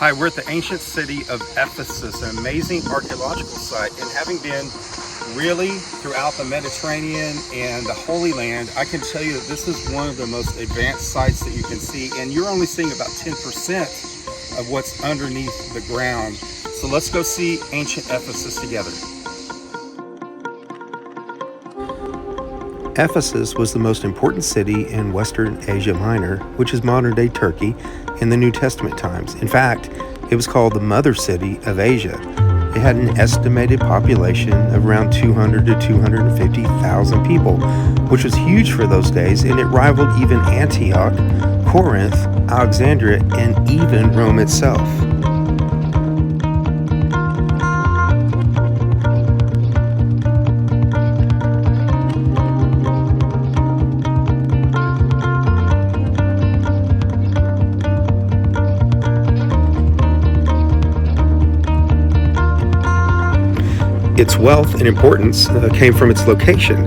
Hi, we're at the ancient city of Ephesus, an amazing archaeological site, and having been really throughout the Mediterranean and the Holy Land, I can tell you that this is one of the most advanced sites that you can see, and you're only seeing about 10% of what's underneath the ground. So let's go see ancient Ephesus together. Ephesus was the most important city in Western Asia Minor, which is modern-day Turkey, in the New Testament times. In fact, it was called the Mother City of Asia. It had an estimated population of around 200 to 250,000 people, which was huge for those days, and it rivaled even Antioch, Corinth, Alexandria, and even Rome itself. Its wealth and importance came from its location.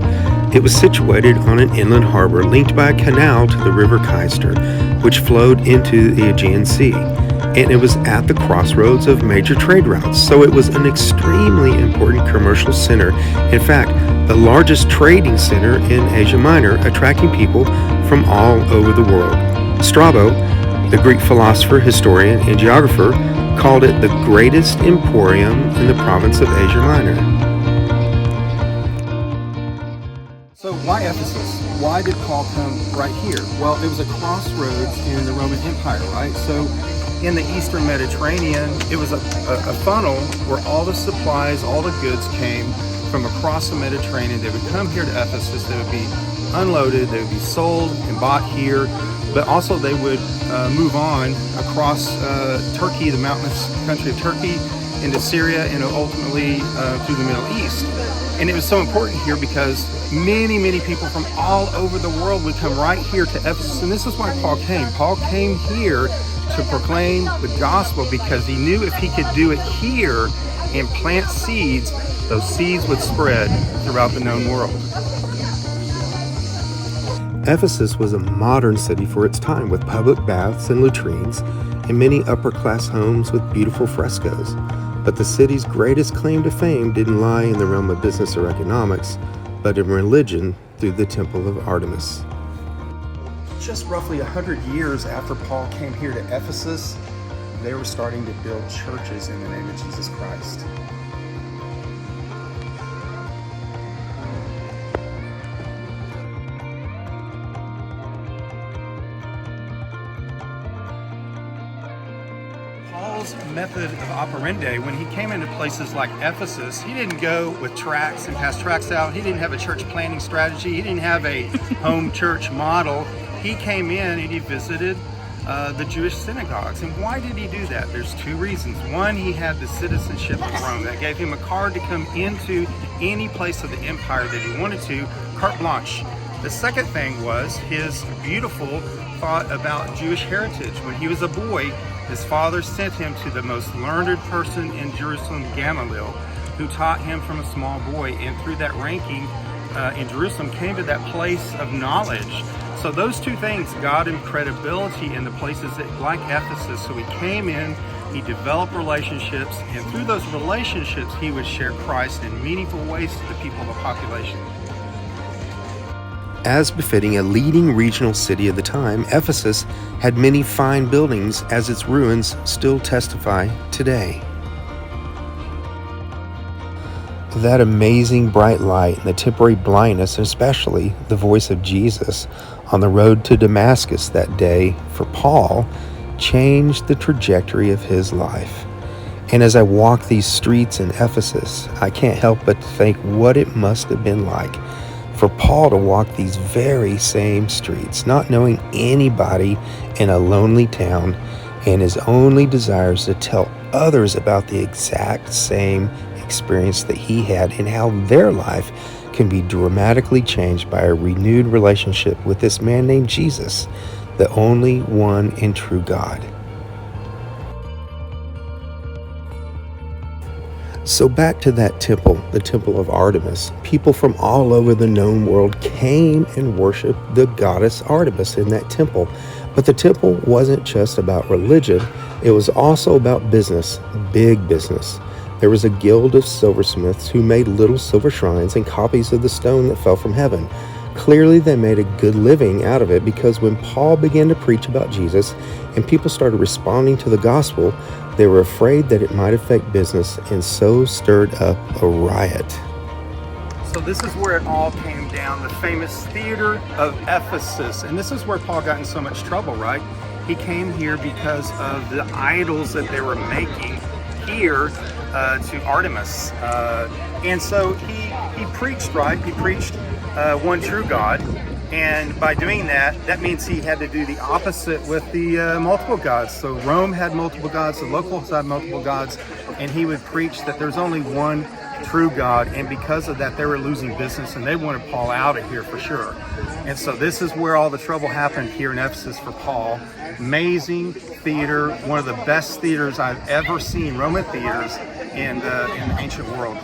It was situated on an inland harbor linked by a canal to the river Cayster, which flowed into the Aegean Sea. And it was at the crossroads of major trade routes, so it was an extremely important commercial center. In fact, the largest trading center in Asia Minor, attracting people from all over the world. Strabo, the Greek philosopher, historian, and geographer, called it the greatest emporium in the province of Asia Minor. So why Ephesus? Why did Paul come right here? Well, it was a crossroads in the Roman Empire, right? So in the Eastern Mediterranean, it was a funnel where all the supplies, all the goods came from across the Mediterranean. They would come here to Ephesus, they would be unloaded, they would be sold and bought here, but also they would move on across Turkey, the mountainous country of Turkey, into Syria, and ultimately through the Middle East. And it was so important here because many people from all over the world would come right here to Ephesus. And this is why Paul came. Paul came here to proclaim the gospel because he knew if he could do it here and plant seeds, those seeds would spread throughout the known world. Ephesus was a modern city for its time, with public baths and latrines and many upper-class homes with beautiful frescoes. But the city's greatest claim to fame didn't lie in the realm of business or economics, but in religion through the Temple of Artemis. Just roughly 100 years after Paul came here to Ephesus, they were starting to build churches in the name of Jesus Christ. Paul's method of operandi, when he came into places like Ephesus, he didn't go with tracts and pass tracts out. He didn't have a church planning strategy. He didn't have a home church model. He came in and he visited the Jewish synagogues. And why did he do that? There's two reasons. One, he had the citizenship of Rome. That gave him a card to come into any place of the empire that he wanted to, carte blanche. The second thing was his beautiful thought about Jewish heritage. When he was a boy, his father sent him to the most learned person in Jerusalem, Gamaliel, who taught him from a small boy. And through that ranking in Jerusalem, came to that place of knowledge. So those two things got him credibility in the places like Ephesus. So he came in, he developed relationships, and through those relationships, he would share Christ in meaningful ways to the people of the population. As befitting a leading regional city of the time, Ephesus had many fine buildings, as its ruins still testify today. That amazing bright light and the temporary blindness, and especially the voice of Jesus on the road to Damascus that day for Paul, changed the trajectory of his life. And as I walk these streets in Ephesus, I can't help but think what it must have been like for Paul to walk these very same streets, not knowing anybody in a lonely town, and his only desire is to tell others about the exact same experience that he had and how their life can be dramatically changed by a renewed relationship with this man named Jesus, the only one and true God. So back to that temple, the Temple of Artemis. People from all over the known world came and worshiped the goddess Artemis in that temple. But the temple wasn't just about religion, it was also about business, big business. There was a guild of silversmiths who made little silver shrines and copies of the stone that fell from heaven. Clearly, they made a good living out of it, because when Paul began to preach about Jesus and people started responding to the gospel, they were afraid that it might affect business and so stirred up a riot. So this is where it all came down, the famous theater of Ephesus. And this is where Paul got in so much trouble, right? He came here because of the idols that they were making here to Artemis. And so he preached, right? He preached one true God. And by doing that, that means he had to do the opposite with the multiple gods. So Rome had multiple gods, the locals had multiple gods, and he would preach that there's only one true God, and because of that they were losing business and they wanted Paul out of here for sure. And so this is where all the trouble happened here in Ephesus for Paul. Amazing theater, one of the best theaters I've ever seen, Roman theaters in the ancient world.